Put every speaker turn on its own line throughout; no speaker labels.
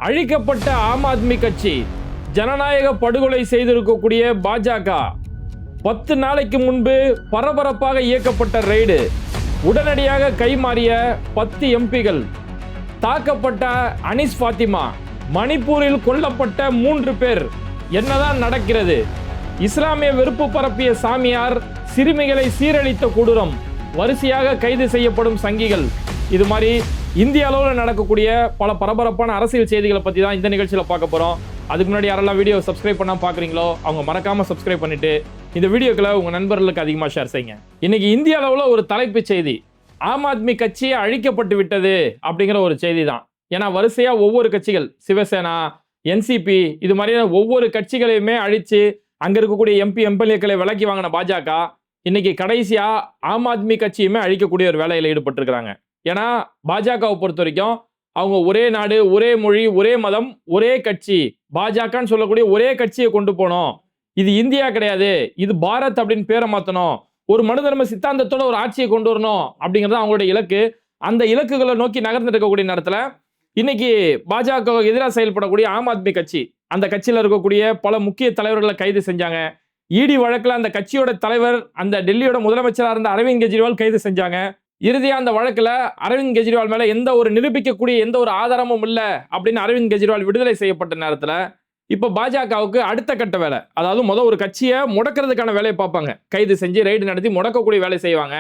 அழிக்கப்பட்ட ஆம் ஆத்மி கட்சி, ஜனநாயக படுகொலை செய்திருக்கக்கூடிய பாஜக, 10 நாளைக்கு முன்பு பரபரப்பாக இயக்கப்பட்ட ரெய்டு, உடனடியாக கைமாறிய 10 எம்பிகள், தாக்கப்பட்ட அனிஸ் ஃபாத்திமா, மணிப்பூரில் கொல்லப்பட்ட 3 பேர். என்னதான் நடக்கிறது? இஸ்லாமிய வெறுப்பு பரப்பிய சாமியார், சிறுமிகளை சீரழித்த கொடூரம், வரிசையாக கைது செய்யப்படும் சங்கிகள். இது மாதிரி இந்திய அளவில் நடக்கக்கூடிய பல பரபரப்பான அரசியல் செய்திகளை பற்றி தான் இந்த நிகழ்ச்சியில் பார்க்க போகிறோம். அதுக்கு முன்னாடி யாரெல்லாம் வீடியோ சப்ஸ்கிரைப் பண்ணால் பார்க்குறீங்களோ அவங்க மறக்காமல் சப்ஸ்கிரைப் பண்ணிட்டு இந்த வீடியோக்களை உங்கள் நண்பர்களுக்கு அதிகமாக ஷேர் செய்யுங்க. இன்னைக்கு இந்திய அளவில் ஒரு தலைப்புச் செய்தி, ஆம் ஆத்மி கட்சி அழிக்கப்பட்டு விட்டது அப்படிங்கிற ஒரு செய்தி தான். ஏன்னா வரிசையாக ஒவ்வொரு கட்சிகள், சிவசேனா, என்சிபி, இது மாதிரியான ஒவ்வொரு கட்சிகளையுமே அழித்து அங்கே இருக்கக்கூடிய எம்எல்ஏக்களை விலக்கி வாங்கின பாஜக இன்னைக்கு கடைசியா ஆம் ஆத்மி கட்சியுமே அழிக்கக்கூடிய ஒரு வேலையில் ஈடுபட்டிருக்கிறாங்க. ஏன்னா பாஜகவை பொறுத்த வரைக்கும் அவங்க ஒரே நாடு, ஒரே மொழி, ஒரே மதம், ஒரே கட்சி, பாஜகன்னு சொல்லக்கூடிய ஒரே கட்சியை கொண்டு போனோம். இது இந்தியா கிடையாது, இது பாரத் அப்படின்னு பேரை மாற்றணும், ஒரு மனு தர்ம சித்தாந்தத்தோட ஒரு ஆட்சியை கொண்டு வரணும் அப்படிங்கிறது அவங்களுடைய இலக்கு. அந்த இலக்குகளை நோக்கி நகர்ந்து இருக்கக்கூடிய நேரத்தில் இன்னைக்கு பாஜக எதிராக செயல்படக்கூடிய ஆம் ஆத்மி கட்சி, அந்த கட்சியில் இருக்கக்கூடிய பல முக்கிய தலைவர்களை கைது செஞ்சாங்க. இடி வழக்கில் அந்த கட்சியோட தலைவர், அந்த டெல்லியோட முதலமைச்சராக இருந்த அரவிந்த் கெஜ்ரிவால் கைது செஞ்சாங்க. இறுதியா அந்த வழக்குல அரவிந்த் கெஜ்ரிவால் மேல எந்த ஒரு நிரூபிக்கக்கூடிய எந்த ஒரு ஆதாரமும் இல்ல அப்படின்னு அரவிந்த் கெஜ்ரிவால் விடுதலை செய்யப்பட்ட நேரத்துல இப்ப பாஜகவுக்கு அடுத்த கட்ட வேலை, அதாவது ஒரு கட்சியை முடக்கிறதுக்கான வேலையை பார்ப்பாங்க. கைது செஞ்சு ரைடு நடத்தி முடக்கக்கூடிய வேலை செய்வாங்க.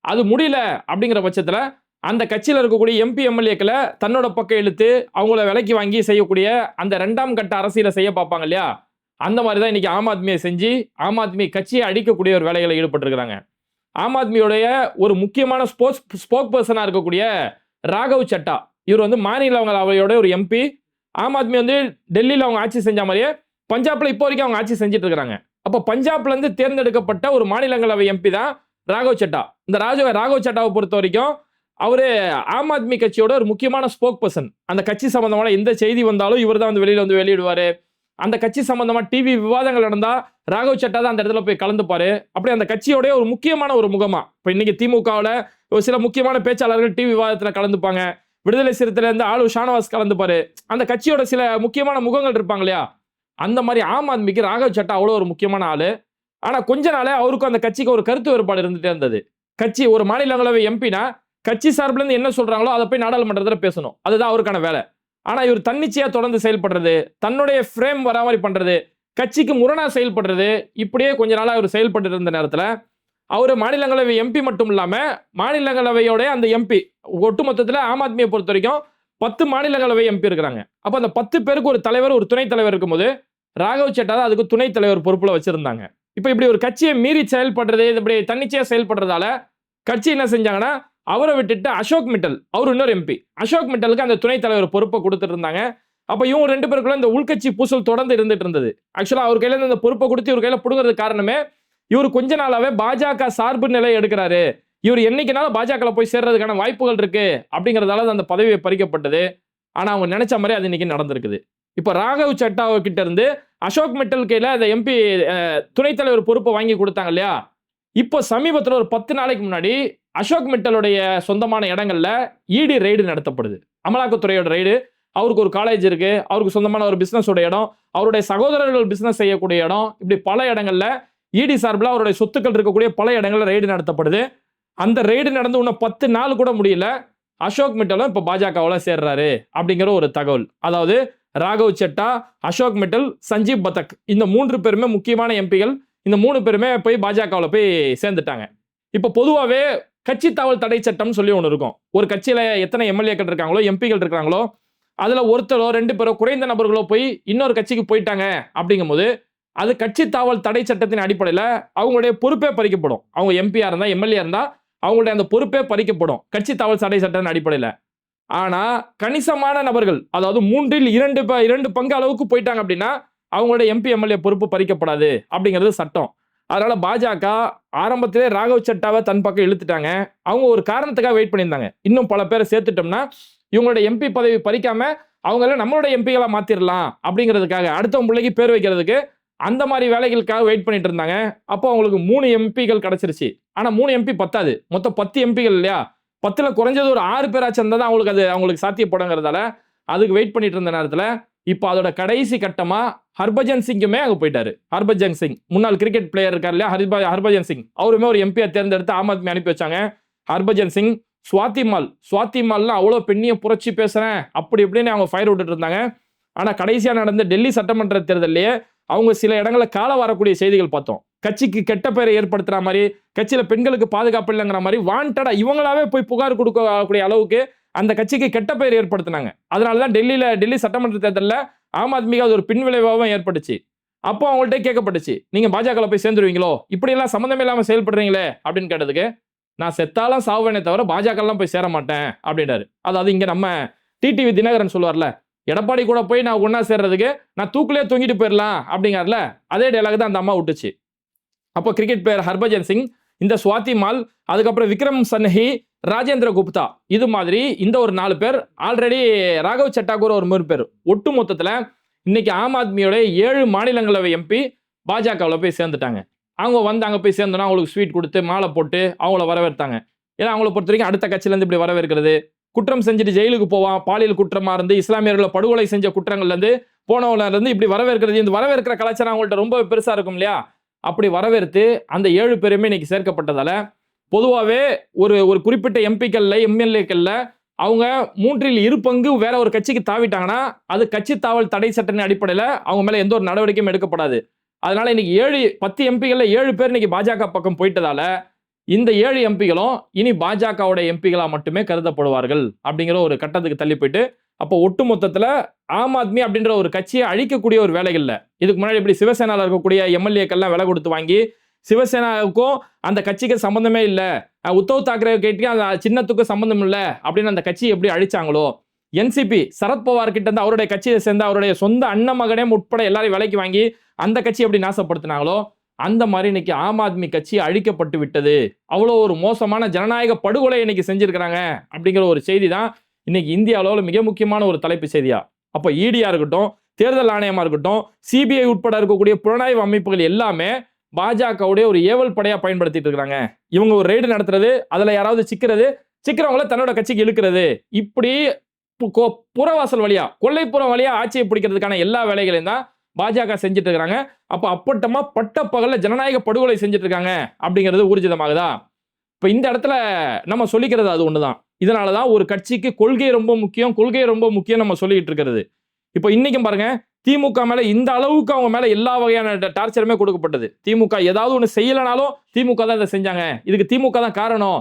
அது முடியல அப்படிங்கிற பட்சத்துல அந்த கட்சியில இருக்கக்கூடிய எம்எல்ஏக்களை தன்னோட பக்கம் இழுத்து அவங்கள விலைக்கு வாங்கி செய்யக்கூடிய அந்த 2ஆம் கட்ட அரசியலை செய்ய பார்ப்பாங்க இல்லையா? அந்த மாதிரி தான் இன்னைக்கு ஆம் ஆத்மியை செஞ்சு ஆம் ஆத்மி கட்சியை அழிக்கக்கூடிய ஒரு வேலைகளை ஈடுபட்டு இருக்கிறாங்க. ஆம் ஆத்மியோடைய ஒரு முக்கியமான ஸ்போக் பர்சனா இருக்கக்கூடிய ராகவ் சட்டா, இவர் மாநிலங்களவையோட ஒரு எம்பி. ஆம் ஆத்மி டெல்லியில் அவங்க ஆட்சி செஞ்ச மாதிரியே பஞ்சாப்ல இப்போ வரைக்கும் அவங்க ஆட்சி செஞ்சுட்டு இருக்காங்க. அப்போ பஞ்சாப்ல இருந்து தேர்ந்தெடுக்கப்பட்ட ஒரு மாநிலங்களவை எம்பி தான் ராகவ் சட்டா. இந்த ராகவ் சட்டாவை பொறுத்த வரைக்கும் அவரு ஆம் ஆத்மி கட்சியோட ஒரு முக்கியமான ஸ்போக் பர்சன். அந்த கட்சி சம்பந்தமான எந்த செய்தி வந்தாலும் இவர் தான் வெளியில வெளியிடுவாரு. அந்த கட்சி சம்பந்தமா டிவி விவாதங்கள் நடந்தா ராகவ் சட்டா தான் அந்த இடத்துல போய் கலந்துப்பாரு. அப்படி அந்த கட்சியோட ஒரு முக்கியமான ஒரு முகமா இப்ப இன்னைக்கு திமுகவில் ஒரு சில முக்கியமான பேச்சாளர்கள் டிவி விவாதத்துல கலந்துப்பாங்க. விடுதலை சிறுத்தையில இருந்து ஆளு ஷானவாஸ் கலந்துப்பாரு. அந்த கட்சியோட சில முக்கியமான முகங்கள் இருப்பாங்க இல்லையா? அந்த மாதிரி ஆம் ஆத்மிக்கு ராகவ் சட்டா அவ்வளவு ஒரு முக்கியமான ஆளு. ஆனா கொஞ்ச நாளே அவருக்கும் அந்த கட்சிக்கு ஒரு கருத்து வேறுபாடு இருந்துட்டே இருந்தது. கட்சி ஒரு மாநிலங்களவை எம்பினா கட்சி சார்பில் இருந்து என்ன சொல்றாங்களோ அதை போய் நாடாளுமன்றத்தில் பேசணும், அதுதான் அவருக்கான வேலை. ஆனா இவர் தன்னிச்சையா தொடர்ந்து செயல்படுறது, தன்னுடைய ஃப்ரேம் வரா மாதிரி பண்றது, கட்சிக்கு முரணா செயல்படுறது, இப்படியே கொஞ்ச நாளா அவர் செயல்பட்டு இருந்த நேரத்துல அவரு மாநிலங்களவை எம்பி மட்டும் இல்லாம மாநிலங்களவையோட அந்த எம்பி ஒட்டுமொத்தத்துல ஆம் ஆத்மியை பொறுத்த வரைக்கும் 10 மாநிலங்களவை எம்பி இருக்கிறாங்க. அப்ப அந்த 10 பேருக்கு ஒரு தலைவர், ஒரு துணைத் தலைவர் இருக்கும்போது ராகவ் சட்டா தான் அதுக்கு துணைத் தலைவர் பொறுப்புல வச்சிருந்தாங்க. இப்ப இப்படி ஒரு கட்சியை மீறி செயல்படுறது, இப்படி தன்னிச்சையா செயல்படுறதால கட்சி என்ன செஞ்சாங்கன்னா அவரை விட்டுட்டு அசோக் மிட்டல், அவர் இன்னொரு எம்பி, அசோக் மிட்டலுக்கு அந்த துணைத் தலைவர் பொறுப்பை கொடுத்துட்டு இருந்தாங்க. அப்ப இவங்க 2 பேருக்குள்ள இந்த உள்கட்சி பூசல் தொடர்ந்து இருந்துட்டு இருந்தது. ஆக்சுவலா அவர் கையில இந்த பொறுப்பை கொடுத்து இவர் கையில புடுங்கிறது காரணமே இவர் கொஞ்ச நாளாவே பாஜக சார்பு நிலை எடுக்கிறாரு, இவர் என்னைக்குனாலும் பாஜக போய் சேர்றதுக்கான வாய்ப்புகள் இருக்கு அப்படிங்கறதால அந்த பதவியை பறிக்கப்பட்டது. ஆனா அவங்க நினைச்ச மாதிரி அது இன்னைக்கு நடந்திருக்குது. இப்ப ராகவ் சட்டா கிட்ட இருந்து அசோக் மிட்டல் கையில அந்த எம்பி துணைத் தலைவர் பொறுப்பை வாங்கி கொடுத்தாங்க இல்லையா? இப்போ சமீபத்தில் ஒரு 10 நாளைக்கு முன்னாடி அசோக் மிட்டலுடைய சொந்தமான இடங்கள்ல இடி ரெய்டு நடத்தப்படுது. அமலாக்கத்துறையோட ரெய்டு. அவருக்கு ஒரு காலேஜ் இருக்கு, அவருக்கு சொந்தமான ஒரு பிசினஸோட இடம், அவருடைய சகோதரர்கள் பிசினஸ் செய்யக்கூடிய இடம், இப்படி பல இடங்கள்ல இடி சார்பில் அவருடைய சொத்துக்கள் இருக்கக்கூடிய பல இடங்கள்ல ரெய்டு நடத்தப்படுது. அந்த ரெய்டு நடந்து இன்னும் 10 நாள் கூட முடியல, அசோக் மிட்டலும் இப்ப பாஜகவில் சேர்றாரு அப்படிங்கிற ஒரு தகவல். அதாவது ராகவ் சட்டா, அசோக் மிட்டல், சஞ்சீப் பதக், இந்த 3 பேருமே முக்கியமான எம்பிகள். இந்த 3 பேருமே போய் பாஜகவில் போய் சேர்ந்துட்டாங்க. இப்ப பொதுவாகவே கட்சி தாவல் தடை சட்டம் சொல்லி ஒன்று இருக்கும். ஒரு கட்சியில எத்தனை எம்எல்ஏக்கள் இருக்காங்களோ, எம்பிகள் இருக்காங்களோ, அதுல ஒருத்தரோ 2 பேரோ குறைந்த நபர்களோ போய் இன்னொரு கட்சிக்கு போயிட்டாங்க அப்படிங்கும் போது அது கட்சி தாவல் தடை சட்டத்தின் அடிப்படையில் அவங்களுடைய பொறுப்பே பறிக்கப்படும். அவங்க எம்பியா இருந்தா, எம்எல்ஏ இருந்தா அவங்களுடைய அந்த பொறுப்பே பறிக்கப்படும் கட்சி தாவல் தடை சட்டத்தின் அடிப்படையில். ஆனா கணிசமான நபர்கள், அதாவது 3இல் 2 பங்கு அளவுக்கு போயிட்டாங்க அப்படின்னா அவங்களுடைய எம்பி எம்எல்ஏ பொறுப்பு பறிக்கப்படாது அப்படிங்கிறது சட்டம். அதனால பாஜக ஆரம்பத்திலே ராகவ் சட்டாவை தன் பக்கம் இழுத்துட்டாங்க. அவங்க ஒரு காரணத்துக்காக வெயிட் பண்ணியிருந்தாங்க, இன்னும் பல பேரை சேர்த்துட்டோம்னா இவங்களோட எம்பி பதவி பறிக்காம அவங்கள நம்மளோட எம்பிகளா மாத்திரலாம் அப்படிங்கிறதுக்காக, அடுத்தவங்க பிள்ளைக்கு பேர் வைக்கிறதுக்கு அந்த மாதிரி வேலைகளுக்காக வெயிட் பண்ணிட்டு இருந்தாங்க. அப்போ அவங்களுக்கு 3 எம்பிகள் கிடைச்சிருச்சு. ஆனா 3 எம்பி பத்தாது, மொத்தம் 10 எம்பிகள் இல்லையா? 10ல குறைஞ்சது ஒரு 6 பேராச்சும் இருந்தா தான் அவங்களுக்கு சாத்தியப்படுங்கிறதால அதுக்கு வெயிட் பண்ணிட்டு இருந்த நேரத்தில் இப்போ அதோட கடைசி கட்டமா ஹர்பஜன் சிங்குமே அங்கே போயிட்டாரு. ஹர்பஜன் சிங் முன்னாள் கிரிக்கெட் பிளேயர் இருக்கார் இல்லையா, ஹர்பஜன் சிங், அவருமே ஒரு எம்பியை தேர்ந்தெடுத்து ஆம் ஆத்மி அனுப்பி வச்சாங்க. ஹர்பஜன் சிங், சுவாதி மால்லாம் அவ்வளோ பெண்ணிய புரட்சி பேசுறேன் அப்படி இப்படின்னு அவங்க ஃபயர் விட்டுட்டு இருந்தாங்க. ஆனால் கடைசியாக நடந்த டெல்லி சட்டமன்ற தேர்தலையே அவங்க சில இடங்களில் கால வரக்கூடிய செய்திகள் பார்த்தோம். கட்சிக்கு கெட்ட பெயரை ஏற்படுத்துற மாதிரி, கட்சியில் பெண்களுக்கு பாதுகாப்பு இல்லைங்கிற மாதிரி வாண்டடா இவங்களாவே போய் புகார் கொடுக்கக்கூடிய அளவுக்கு அந்த கட்சிக்கு கெட்ட பெயர் ஏற்படுத்தினாங்க. அதனால தான் டெல்லி சட்டமன்ற தேர்தலில் ஆம் ஆத்மிக்கு அது ஒரு பின்விளைவாகவும் ஏற்பட்டுச்சு. அப்போ அவங்கள்ட்ட கேட்கப்பட்டுச்சு, நீங்க பாஜக போய் சேர்ந்துருவீங்களோ, இப்படியெல்லாம் சம்மந்தமே இல்லாமல் செயல்படுறீங்களே அப்படின்னு கேட்டதுக்கு, நான் செத்தாலும் சாவேனே தவிர பாஜகலாம் போய் சேர மாட்டேன் அப்படின்றாரு. அதாவது இங்க நம்ம டிடிவி தினகரன் சொல்லுவார்ல, எடப்பாடி கூட போய் நான் ஒன்னா சேர்றதுக்கு நான் தூக்கிலே தொங்கிட்டு போயிடலாம் அப்படிங்கிறதுல அதே டைலாக் தான் அந்த அம்மா விட்டுச்சு. அப்போ கிரிக்கெட் பிளேயர் ஹர்பஜன் சிங், இந்த சுவாதி மால், அதுக்கப்புறம் விக்ரம் சன்ஹி, ராஜேந்திர குப்தா, இது மாதிரி இந்த ஒரு 4 பேர், ஆல்ரெடி ராகவ் சட்டாக்கூர் ஒரு 3 பேர், ஒட்டு மொத்தத்தில் இன்னைக்கு ஆம் ஆத்மியோட 7 மாநிலங்களவை எம்பி பாஜகவில் போய் சேர்ந்துட்டாங்க. அவங்க வந்து அங்கே போய் சேர்ந்தோன்னா அவங்களுக்கு ஸ்வீட் கொடுத்து மாலை போட்டு அவங்கள வரவேற்றாங்க. ஏன்னா அவங்கள பொறுத்த வரைக்கும் அடுத்த கட்சியிலேருந்து இப்படி வரவேற்கிறது, குற்றம் செஞ்சுட்டு ஜெயிலுக்கு போவான், பாலியல் குற்றமாக இருந்து இஸ்லாமியர்களை படுகொலை செஞ்ச குற்றங்கள்லேருந்து போனவங்கலேருந்து இப்படி வரவேற்கிறது, இந்த வரவேற்கிற கலாச்சாரம் அவங்கள்ட்ட ரொம்ப பெருசாக இருக்கும் இல்லையா. அப்படி வரவேற்று அந்த 7 பேருமே இன்னைக்கு சேர்க்கப்பட்டதால பொதுவாகவே ஒரு குறிப்பிட்ட எம்பிக்கள்ல எம்எல்ஏக்கள்ல அவங்க 1/3 பங்கு வேற ஒரு கட்சிக்கு தாவிட்டாங்கன்னா அது கட்சி தாவல் தடை சட்டத்தின் அடிப்படையில் அவங்க மேல எந்த ஒரு நடவடிக்கையும் எடுக்கப்படாது. அதனால இன்னைக்கு 10 எம்பிகள்ல 7 பேர் இன்னைக்கு பாஜக பக்கம் போயிட்டதால இந்த 7 எம்பிகளும் இனி பாஜகவோட எம்பிகளா மட்டுமே கருதப்படுவார்கள் அப்படிங்கிற ஒரு கட்டத்துக்கு தள்ளி போயிட்டு, அப்போ ஒட்டு மொத்தத்தில் ஆம் ஆத்மி அப்படின்ற ஒரு கட்சியை அழிக்கக்கூடிய ஒரு வேலைகள்ல இதுக்கு முன்னாடி இப்படி சிவசேனாவில் இருக்கக்கூடிய எம்எல்ஏக்கள்லாம் விலை கொடுத்து வாங்கி சிவசேனாவுக்கும் அந்த கட்சிக்கு சம்பந்தமே இல்லை, உத்தவ் தாக்கரே கேட்டு அந்த சின்னத்துக்கும் சம்பந்தம் இல்லை அப்படின்னு அந்த கட்சியை எப்படி அழிச்சாங்களோ, என்சிபி சரத்பவார் கிட்ட இருந்து அவருடைய கட்சியை சேர்ந்து அவருடைய சொந்த அண்ணன் மகனே உட்பட எல்லாரையும் விலைக்கு வாங்கி அந்த கட்சி எப்படி நாசப்படுத்தினாங்களோ அந்த மாதிரி இன்னைக்கு ஆம் ஆத்மி கட்சி அழிக்கப்பட்டு விட்டது. அவ்வளோ ஒரு மோசமான ஜனநாயக படுகொலை இன்னைக்கு செஞ்சிருக்கிறாங்க அப்படிங்கிற ஒரு செய்தி தான் இன்னைக்கு இந்திய அளவில் மிக முக்கியமான ஒரு தலைப்பு செய்தியா. அப்போ இடியா இருக்கட்டும், தேர்தல் ஆணையமா இருக்கட்டும், சிபிஐ உட்பட இருக்கக்கூடிய புலனாய்வு அமைப்புகள் எல்லாமே பாஜகவுடைய ஒரு ஏவல் படையா பயன்படுத்திட்டு இருக்காங்க. இவங்க ஒரு ரெய்டு நடத்துறது, அதுல யாராவது சிக்கிறவங்கள தன்னோட கட்சிக்கு இழுக்கிறது, இப்படி புறவாசல் வழியா கொல்லைப்புறம் வழியா ஆட்சியை பிடிக்கிறதுக்கான எல்லா வேலைகளையும் தான் பாஜக செஞ்சுட்டு இருக்காங்க. அப்ப அப்பட்டமா பட்ட பகல்ல ஜனநாயக படுகொலை செஞ்சுட்டு இருக்காங்க அப்படிங்கிறது ஊர்ஜிதமாகுதா. இப்ப இந்த இடத்துல நம்ம சொல்லிக்கிறது அது ஒண்ணுதான். இதனாலதான் ஒரு கட்சிக்கு கொள்கை ரொம்ப முக்கியம் நம்ம சொல்லிட்டு இருக்கிறது. இப்ப இன்னைக்கும் பாருங்க, திமுக மேல இந்த அளவுக்கு அவங்க மேல எல்லா வகையான டார்ச்சருமே கொடுக்கப்பட்டது. திமுக ஏதாவது ஒண்ணு செய்யலனாலும் திமுக தான் இதை செஞ்சாங்க, இதுக்கு திமுக தான் காரணம்.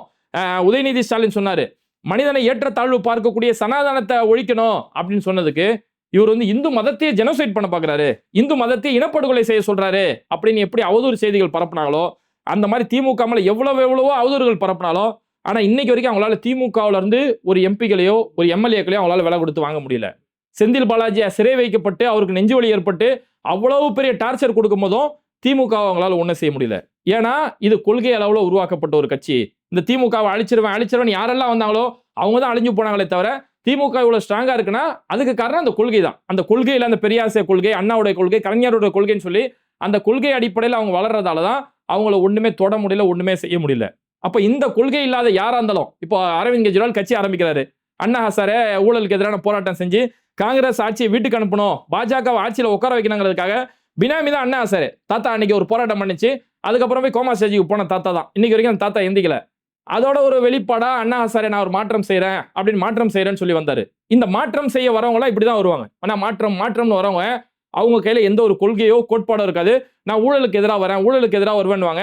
உதயநிதி ஸ்டாலின் சொன்னாரு, மனிதனை ஏற்றத்தாழ்வு பார்க்கக்கூடிய சனாதனத்தை ஒழிக்கணும் அப்படின்னு சொன்னதுக்கு இவர் வந்து இந்து மதத்தையே ஜெனோசைட் பண்ண பாக்குறாரு, இந்து மதத்தை இனப்படுகொலை செய்ய சொல்றாரு அப்படின்னு எப்படி அவதூறு செய்திகள் பரப்புனாங்களோ அந்த மாதிரி திமுக மேல எவ்வளவோ அவதூறுகள் பரப்புனாலும், ஆனா இன்னைக்கு வரைக்கும் அவங்களால திமுகவுல இருந்து ஒரு எம்பிகளையோ ஒரு எம்எல்ஏக்களையோ அவங்களால விலை கொடுத்து வாங்க முடியல. செந்தில் பாலாஜியா சிறை வைக்கப்பட்டு அவருக்கு நெஞ்சு வலி ஏற்பட்டு அவ்வளவு பெரிய டார்ச்சர் கொடுக்கும் போதும் திமுக அவங்களால ஒன்றும் செய்ய முடியல. ஏன்னா இது கொள்கை அளவுல உருவாக்கப்பட்ட ஒரு கட்சி. இந்த திமுகவை அழிச்சிருவேன் யாரெல்லாம் வந்தாங்களோ அவங்க தான் அழிஞ்சு போனாங்களே தவிர திமுக இவ்வளவு ஸ்ட்ராங்கா இருக்குன்னா அதுக்கு காரணம் அந்த கொள்கை தான். அந்த கொள்கையில அந்த பெரியாசிய கொள்கை, அண்ணாவுடைய கொள்கை, கலைஞருடைய கொள்கைன்னு சொல்லி அந்த கொள்கை அடிப்படையில் அவங்க வளர்றதாலதான் அவங்கள ஒண்ணுமே தொட முடியல, ஒண்ணுமே செய்ய முடியல. அப்ப இந்த கொள்கை இல்லாத யாரா இருந்தாலும், இப்போ அரவிந்த் கெஜ்ரிவால் கட்சி ஆரம்பிக்கிறாரு, அண்ணா ஹசாரே ஊழலுக்கு எதிரான போராட்டம் செஞ்சு காங்கிரஸ் ஆட்சியை வீட்டுக்கு அனுப்பணும், பாஜக ஆட்சியில உட்கார வைக்கணுங்கிறதுக்காக பினாமி தான் அண்ணா ஹசாரே. தாத்தா அன்னைக்கு ஒரு போராட்டம் பண்ணிச்சு, அதுக்கப்புறம் போய் கோமா ஸ்டேஜுக்கு போன தாத்தா தான். இன்னைக்கு வரைக்கும் அந்த தாத்தா எந்திக்கல. அதோட ஒரு வெளிப்பாடா அண்ணா ஹசாரே நான் ஒரு மாற்றம் செய்யறேன் அப்படின்னு மாற்றம் செய்யறேன்னு சொல்லி வந்தாரு. இந்த மாற்றம் செய்ய வரவங்களாம் இப்படிதான் வருவாங்க. ஆனா மாற்றம்னு வரவங்க அவங்க கையில எந்த ஒரு கொள்கையோ கோட்பாடோ இருக்காது. நான் ஊழலுக்கு எதிராக வருவேன்னுவாங்க.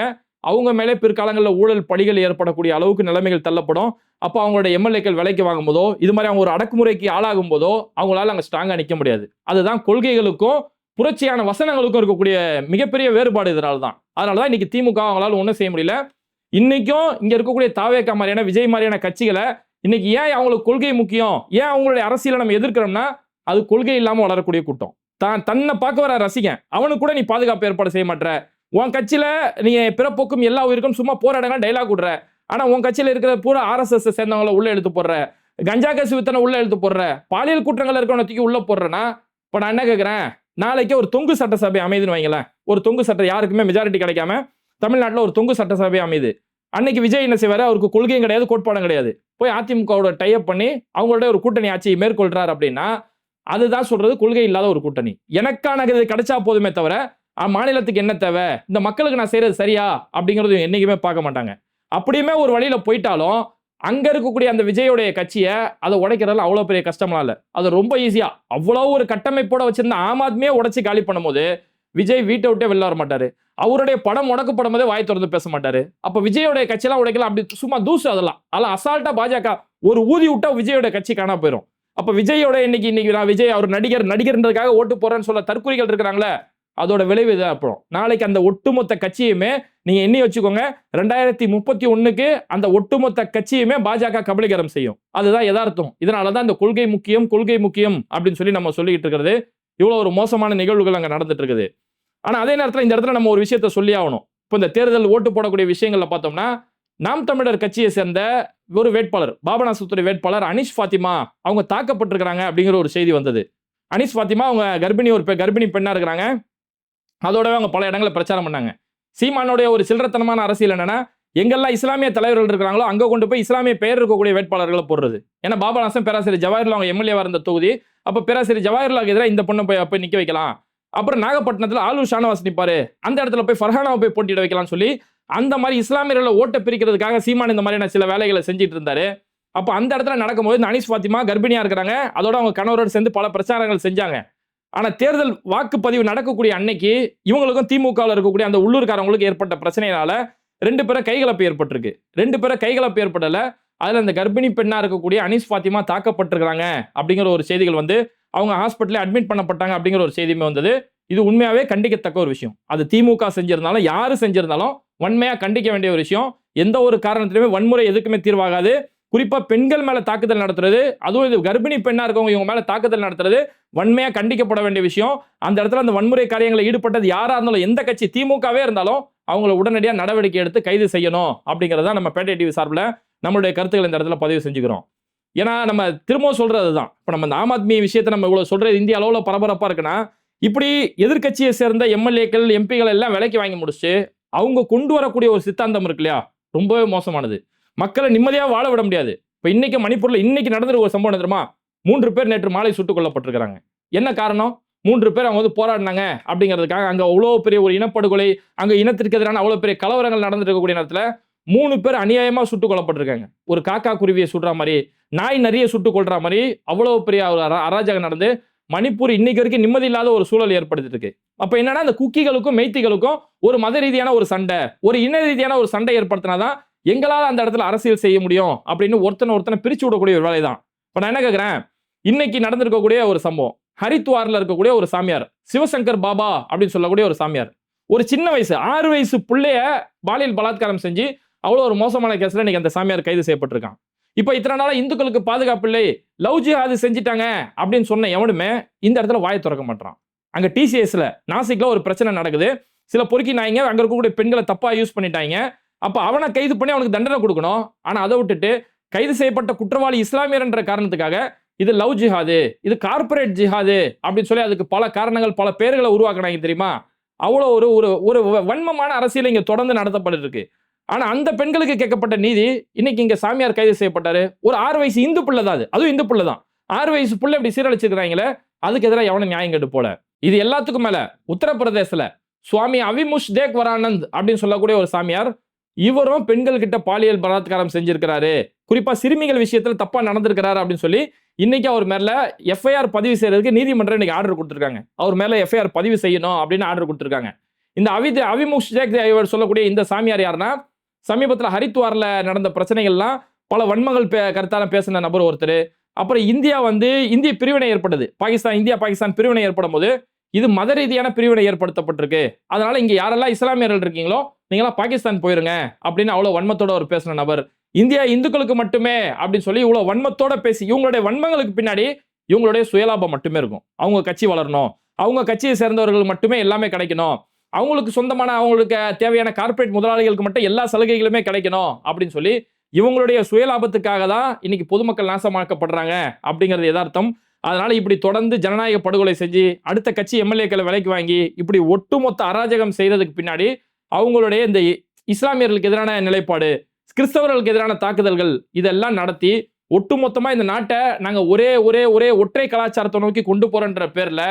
அவங்க மேலே பிற்காலங்களில் ஊழல் படிகள் ஏற்படக்கூடிய அளவுக்கு நிலைமைகள் தள்ளப்படும். அப்போ அவங்களோட எம்எல்ஏக்கள் விலைக்கு வாங்கும் போதோ இது மாதிரி அவங்க ஒரு அடக்குமுறைக்கு ஆளாகும் போதோ அவங்களால அங்கே ஸ்ட்ராங்கா நிற்க முடியாது. அதுதான் கொள்கைகளுக்கும் புரட்சியான வசனங்களுக்கும் இருக்கக்கூடிய மிகப்பெரிய வேறுபாடு. அதனாலதான் இன்னைக்கு திமுக அவங்களால ஒன்றும் செய்ய முடியல. இன்னைக்கும் இங்க இருக்கக்கூடிய தாவேகா மாதிரியான விஜய் மாதிரியான கட்சிகளை இன்னைக்கு ஏன் அவங்களுக்கு கொள்கை முக்கியம், ஏன் அவங்களுடைய அரசியலை நம்ம எதிர்க்கிறோம்னா அது கொள்கை இல்லாம வளரக்கூடிய கூட்டம். தன்னை பார்க்க வர ரசிகன் அவனுக்கு கூட நீ பாதுகாப்பு ஏற்பாடு செய்ய மாட்டேற. உன் கட்சியில நீ பிறப்போக்கும் எல்லா உயிருக்கும் சும்மா போராடுங்க டைலாக் விடுற. ஆனா உன் கட்சியில இருக்கிற பூரா RSS சேர்ந்தவங்களை உள்ள எடுத்து போடுற, கஞ்சா கேசு வித்தனை உள்ள எடுத்து போடுற, பாலியல் குற்றங்கள் இருக்கவனை தூக்கி உள்ள போடுறேன்னா இப்ப நான் என்ன கேட்கிறேன், நாளைக்கே ஒரு தொங்கு சட்டசபை அமைதுன்னு வைங்களேன். ஒரு தொங்கு சட்டம் யாருக்குமே மெஜாரிட்டி கிடைக்காம தமிழ்நாட்டில் ஒரு தொங்கு சட்டசபை அமைது. அன்னைக்கு விஜய் என்ன செய்வாரு, அவருக்கு கொள்கையும் கிடையாது கோட்பாடும் கிடையாது, போய் அதிமுகவோட டைப் பண்ணி அவங்களோட ஒரு கூட்டணி ஆட்சியை மேற்கொள்றாரு அப்படின்னா அதுதான் சொல்றது கொள்கை இல்லாத ஒரு கூட்டணி. எனக்கான இது கிடைச்சா போதுமே தவிர மாநிலத்துக்கு என்ன தேவை, இந்த மக்களுக்கு நான் செய்யறது சரியா அப்படிங்கிறது என்னைக்குமே பார்க்க மாட்டாங்க. அப்படியுமே ஒரு வழியில போயிட்டாலும் அங்க இருக்கக்கூடிய அந்த விஜயோடைய கட்சியை அதை உடைக்கிறதுல அவ்வளவு பெரிய கஷ்டம்லாம் இல்ல. அது ரொம்ப ஈஸியா அவ்வளவு ஒரு கட்டமைப்போட வச்சிருந்த ஆம் ஆத்மியே உடைச்சு காலி பண்ணும்போது விஜய் வீட்டை விட்டே வெளில வர மாட்டாரு. அவருடைய படம் முடக்கப்படும் போதே வாய் திறந்து பேச மாட்டாரு. அப்ப விஜயோடைய கட்சியெல்லாம் உடைக்கலாம் அப்படி சும்மா தூசு அதெல்லாம் அசால்ட்டா பாஜக ஒரு ஊதி விட்டா விஜயோட கட்சி காணா போயிடும். அப்ப விஜயோட இன்னைக்கு நான் விஜய் அவர் நடிகர்ன்றதுக்காக ஓட்டு போறேன்னு சொல்ல தற்குறிகள் இருக்கிறாங்களே, அதோட விளைவு இதான். அப்புறம் நாளைக்கு அந்த ஒட்டுமொத்த கட்சியுமே நீங்க எண்ணி வச்சுக்கோங்க, 2031க்கு அந்த ஒட்டுமொத்த கட்சியுமே பாஜக கபலீகரம் செய்யும். அதுதான் யதார்த்தம். இதனாலதான் இந்த கொள்கை முக்கியம் அப்படின்னு சொல்லி நம்ம சொல்லிட்டு இருக்கிறது. இவ்வளவு ஒரு மோசமான நிகழ்வுகள் அங்க நடந்துட்டு இருக்குது. ஆனா அதே நேரத்தில் இந்த இடத்துல நம்ம ஒரு விஷயத்த சொல்லி ஆகணும். இப்போ இந்த தேர்தல் ஓட்டு போடக்கூடிய விஷயங்கள்ல பார்த்தோம்னா, நாம் தமிழர் கட்சியை சேர்ந்த ஒரு வேட்பாளர், பாபநாசத்துறை வேட்பாளர் அனீஷ் ஃபாத்திமா அவங்க தாக்கப்பட்டிருக்கிறாங்க அப்படிங்கிற ஒரு செய்தி வந்தது. அனீஷ் ஃபாத்திமா அவங்க கர்ப்பிணி பெண்ணா இருக்கிறாங்க. அதோடவே அவங்க பல இடங்களில் பிரச்சாரம் பண்ணாங்க. சீமானுடைய ஒரு சில்லறத்தனமான அரசியல் என்னன்னா, எங்கெல்லாம் இஸ்லாமிய தலைவர்கள் இருக்கிறாங்களோ அங்க கொண்டு போய் இஸ்லாமிய பெயர் இருக்கக்கூடிய வேட்பாளர்களை போடுறது. ஏன்னா பாபநாசம் பேராசிரியர் ஜவாஹர்லால் அவங்க எம்எல்ஏவா இருந்த தொகுதி. அப்ப பேராசிரியர் ஜவாஹர்லாலுக்கு எதிராக இந்த பொண்ணை போய் நிக்க வைக்கலாம். அப்புறம் நாகப்பட்டினத்தில் ஆலூர் ஷானவாஸ் நிப்பாரு, அந்த இடத்துல போய் ஃபர்ஹானாவை போய் போட்டியிட வைக்கலாம்னு சொல்லி அந்த மாதிரி இஸ்லாமியர்களை ஓட்டை பிரிக்கிறதுக்காக சீமான் இந்த மாதிரியான சில வேலைகளை செஞ்சுட்டு இருந்தாரு. அப்ப அந்த இடத்துல நடக்கும்போது இந்த அனீஷ் ஃபாத்திமா கர்ப்பிணியா இருக்கிறாங்க. அதோட அவங்க கணவரோடு சேர்ந்து பல பிரச்சாரங்கள் செஞ்சாங்க. ஆனா தேர்தல் வாக்குப்பதிவு நடக்கக்கூடிய அன்னைக்கு இவங்களுக்கும் திமுகவில் இருக்கக்கூடிய அந்த உள்ளூர்காரங்களுக்கு ஏற்பட்ட பிரச்சனையினால 2 பேரை கைகலப்பு ஏற்பட்டிருக்கு. 2 பேரை கைகலப்பு ஏற்படல. அதுல அந்த கர்ப்பிணி பெண்ணா இருக்கக்கூடிய அனீஷ் ஃபாத்திமா தாக்கப்பட்டிருக்காங்க அப்படிங்கிற ஒரு செய்திகள் வந்து அவங்க ஹாஸ்பிட்டல்ல அட்மிட் பண்ணப்பட்டாங்க அப்படிங்கிற ஒரு செய்தியுமே வந்தது. இது உண்மையாவே கண்டிக்கத்தக்க ஒரு விஷயம். அது திமுக செஞ்சிருந்தாலும் யாரு செஞ்சிருந்தாலும் வன்மையா கண்டிக்க வேண்டிய ஒரு விஷயம். எந்த ஒரு காரணத்திலுமே வன்முறை எதுக்குமே தீர்வாகாது. குறிப்பா பெண்கள் மேல தாக்குதல் நடத்துறது, அதுவும் இது கர்ப்பிணி பெண்ணா இருக்கவங்க இவங்க மேல தாக்குதல் நடத்துறது வன்மையா கண்டிக்கப்பட வேண்டிய விஷயம். அந்த இடத்துல அந்த வன்முறை காரியங்களை ஈடுபட்டது யாரா இருந்தாலும், எந்த கட்சி திமுகவே இருந்தாலும் அவங்களை உடனடியாக நடவடிக்கை எடுத்து கைது செய்யணும் அப்படிங்கிறத நம்ம பேட்டை டிவி சார்பில் நம்மளுடைய கருத்துக்கள் இந்த இடத்துல பதிவு செஞ்சுக்கிறோம். ஏன்னா நம்ம திரும்பவும் சொல்றது தான். இப்போ நம்ம இந்த ஆம் ஆத்மி விஷயத்தை நம்ம இவ்வளவு சொல்றது இந்திய அளவில் பரபரப்பா இருக்குன்னா, இப்படி எதிர்கட்சியை சேர்ந்த எம்எல்ஏக்கள் எம்பிகள் எல்லாம் விலைக்கு வாங்கி முடிச்சு அவங்க கொண்டு வரக்கூடிய ஒரு சித்தாந்தம் இருக்கு இல்லையா, ரொம்பவே மோசமானது. மக்களை நிம்மதியாக வாழ விட முடியாது. இப்போ இன்னைக்கு மணிப்பூர்ல இன்னைக்கு நடந்திருக்க ஒரு சம்பவம் தெரியுமா? 3 பேர் நேற்று மாலை சுட்டுக் கொல்லப்பட்டிருக்கிறாங்க. என்ன காரணம்? 3 பேர் அவங்க வந்து போராடினாங்க அப்படிங்கிறதுக்காக. அங்க அவ்வளோ பெரிய ஒரு இனப்படுகொலை, அங்க இனத்திற்கு எதிரான அவ்வளோ பெரிய கலவரங்கள் நடந்துட்டு இருக்கக்கூடிய நேரத்தில் 3 பேர் அநியாயமா சுட்டுக் கொல்லப்பட்டிருக்காங்க. ஒரு காக்கா குருவியை சுடுற மாதிரி, நாய் நிறைய சுட்டுக் கொள்ற மாதிரி அவ்வளோ பெரிய ஒரு அராஜகம் நடந்து மணிப்பூர் இன்னைக்கு வரைக்கும் நிம்மதி இல்லாத ஒரு சூழல் ஏற்படுத்திட்டு இருக்கு. அப்ப என்னன்னா, இந்த குக்கிகளுக்கும் மெய்த்திகளுக்கும் ஒரு மத ரீதியான ஒரு சண்டை, ஒரு இன ரீதியான ஒரு சண்டை ஏற்படுத்தினாதான் எங்களால் அந்த இடத்துல அரசியல் செய்ய முடியும் அப்படின்னு ஒருத்தனை பிரிச்சு விடக்கூடிய ஒரு வேலைதான். இப்ப நான் என்ன கேட்கிறேன், இன்னைக்கு நடந்திருக்கக்கூடிய ஒரு சம்பவம், ஹரித்வார்ல இருக்கக்கூடிய ஒரு சாமியார், சிவசங்கர் பாபா அப்படின்னு சொல்லக்கூடிய ஒரு சாமியார், ஒரு சின்ன வயசு 6 வயசு பிள்ளைய பாலியல் பலாத்காரம் செஞ்சு அவ்வளவு ஒரு மோசமான கேஸ்ல இன்னைக்கு அந்த சாமியார் கைது செய்யப்பட்டிருக்கான். இப்ப இத்தனை நாளா இந்துக்களுக்கு பாதுகாப்பு இல்லை, லவ் ஜிஹாது செஞ்சுட்டாங்க அப்படின்னு சொன்ன எவனுமே இந்த இடத்துல வாயை திறக்க மாட்டான். அங்க டிசிஎஸ்ல நாசிக்ல ஒரு பிரச்சனை நடக்குது. சில பொறுக்கி நாய்ங்க அங்க இருக்கக்கூடிய பெண்களை தப்பா யூஸ் பண்ணிட்டாங்க. அப்ப அவனை கைது பண்ணி அவனுக்கு தண்டனை கொடுக்கணும். ஆனா அதை விட்டுட்டு கைது செய்யப்பட்ட குற்றவாளி இஸ்லாமியர் என்ற காரணத்துக்காக இது லவ் ஜிஹாது, இது கார்பரேட் ஜிஹாது அப்படின்னு சொல்லி அதுக்கு பல காரணங்கள், பல பேர்களை உருவாக்குனாங்க தெரியுமா? அவ்வளோ ஒரு ஒரு வன்மமான அரசியல் இங்க தொடர்ந்து நடத்தப்பட்டு இருக்கு. ஆனா அந்த பெண்களுக்கு கேட்கப்பட்ட நீதி, இன்னைக்கு இங்க சாமியார் கைது செய்யப்பட்டாரு. ஒரு 6 வயசு இந்து பிள்ளை தான், அதுவும் இந்து பிள்ளை தான். 6 வயசு பிள்ளை இப்படி சீரழிச்சிருக்காங்களே, அதுக்கு எதிராக எவனும் நியாயம் கேட்டு போல. இது எல்லாத்துக்கும் மேல உத்தரப்பிரதேசல சுவாமி அவிமுஷ் தேக்வரானந்த் அப்படின்னு சொல்லக்கூடிய ஒரு சாமியார், இவரும் பெண்கள் கிட்ட பாலியல் பலாத்காரம் செஞ்சிருக்கிறாரு, குறிப்பா சிறுமிகள் விஷயத்துல தப்பா நடந்திருக்கிறாரு அப்படின்னு சொல்லி இன்னைக்கு அவர் மேல எஃப்ஐஆர் பதிவு செய்யறதுக்கு நீதிமன்றம் இன்னைக்கு ஆர்டர் கொடுத்திருக்காங்க. அவர் மேல எஃப்ஐஆர் பதிவு செய்யணும் அப்படின்னு ஆர்டர் கொடுத்திருக்காங்க. இந்த அவிமுஷ் தேக் சொல்லக்கூடிய இந்த சாமியார் யாருன்னா, சமீபத்தில் ஹரித்வார்ல நடந்த பிரச்சனைகள்லாம் பல வன்மங்கள் கருத்தால பேசின நபர் ஒருத்தர். அப்புறம் இந்திய பிரிவினை ஏற்பட்டது, இந்தியா பாகிஸ்தான் பிரிவினை ஏற்படும் போது இது மத ரீதியான பிரிவினை ஏற்படுத்தப்பட்டிருக்கு, அதனால இங்க யாரெல்லாம் இஸ்லாமியர்கள் இருக்கீங்களோ நீங்களாம் பாகிஸ்தான் போயிருங்க அப்படின்னு அவ்வளவு வன்மத்தோட ஒரு பேசின நபர். இந்தியா இந்துக்களுக்கு மட்டுமே அப்படின்னு சொல்லி இவ்வளவு வன்மத்தோட பேசி, இவங்களுடைய வன்மங்களுக்கு பின்னாடி இவங்களுடைய சுயலாபம் மட்டுமே இருக்கும். அவங்க கட்சி வளரணும், அவங்க கட்சியை சேர்ந்தவர்கள் மட்டுமே எல்லாமே கிடைக்கணும், அவங்களுக்கு சொந்தமான அவங்களுக்கு தேவையான கார்பரேட் முதலாளிகளுக்கு மட்டும் எல்லா சலுகைகளுமே கிடைக்கணும் அப்படின்னு சொல்லி இவங்களுடைய சுயலாபத்துக்காக தான் இன்னைக்கு பொதுமக்கள் நாசமாக்கப்படுறாங்க அப்படிங்கிறது யதார்த்தம். அதனால இப்படி தொடர்ந்து ஜனநாயக படுகொலை செஞ்சு அடுத்த கட்சி எம்எல்ஏக்களை விலைக்கு வாங்கி இப்படி ஒட்டுமொத்த அராஜகம் செய்யறதுக்கு பின்னாடி அவங்களுடைய இந்த இஸ்லாமியர்களுக்கு எதிரான நிலைப்பாடு, கிறிஸ்தவர்களுக்கு எதிரான தாக்குதல்கள் இதெல்லாம் நடத்தி ஒட்டுமொத்தமா இந்த நாட்டை நாங்க ஒரே ஒற்றை கலாச்சாரத்தை நோக்கி கொண்டு போறோன்ற பேர்ல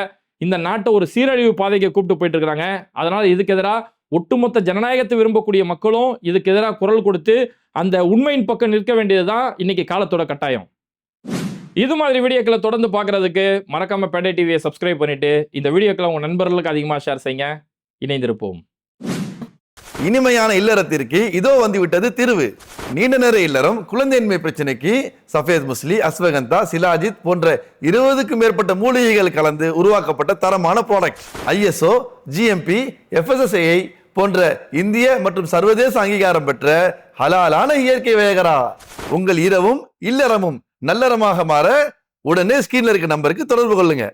இந்த நாட்டை ஒரு சீரழிவு பாதைக்கு கூப்பிட்டு போயிட்டு இருக்காங்க. அதனால இதுக்கு எதிராக ஒட்டுமொத்த ஜனநாயகத்தை விரும்பக்கூடிய மக்களும் இதுக்கு எதிராக குரல் கொடுத்து அந்த உண்மையின் பக்கம் நிற்க வேண்டியதுதான் இன்னைக்கு காலத்தோட கட்டாயம். இது மாதிரி வீடியோக்களை தொடர்ந்து பார்க்கறதுக்கு மறக்காம பேட்டை டிவியை சப்ஸ்கிரைப் பண்ணிட்டு இந்த வீடியோக்களை உங்க நண்பர்களுக்கு அதிகமா ஷேர் செய்யுங்க. இணைந்திருப்போம்.
இனிமையான இல்லறத்திற்கு இதோ வந்து விட்டது தீர்வு. நீண்ட நேர இல்லறம், குழந்தையின்மை பிரச்சனைக்கு சஃபேத் முஸ்லி, அஸ்வகந்தா, சிலாஜித் போன்ற 20க்கும் மேற்பட்ட மூலிகைகள் கலந்து உருவாக்கப்பட்ட தரமான ப்ராடக்ட். ISO, GMP, FSSAI போன்ற இந்திய மற்றும் சர்வதேச அங்கீகாரம் பெற்ற ஹலாலான இயற்கை வேகரா. உங்கள் இரவும் இல்லறமும் நல்லறமாக மாற உடனே ஸ்கிரீன்ல இருக்க நம்பருக்கு தொடர்பு கொள்ளுங்க.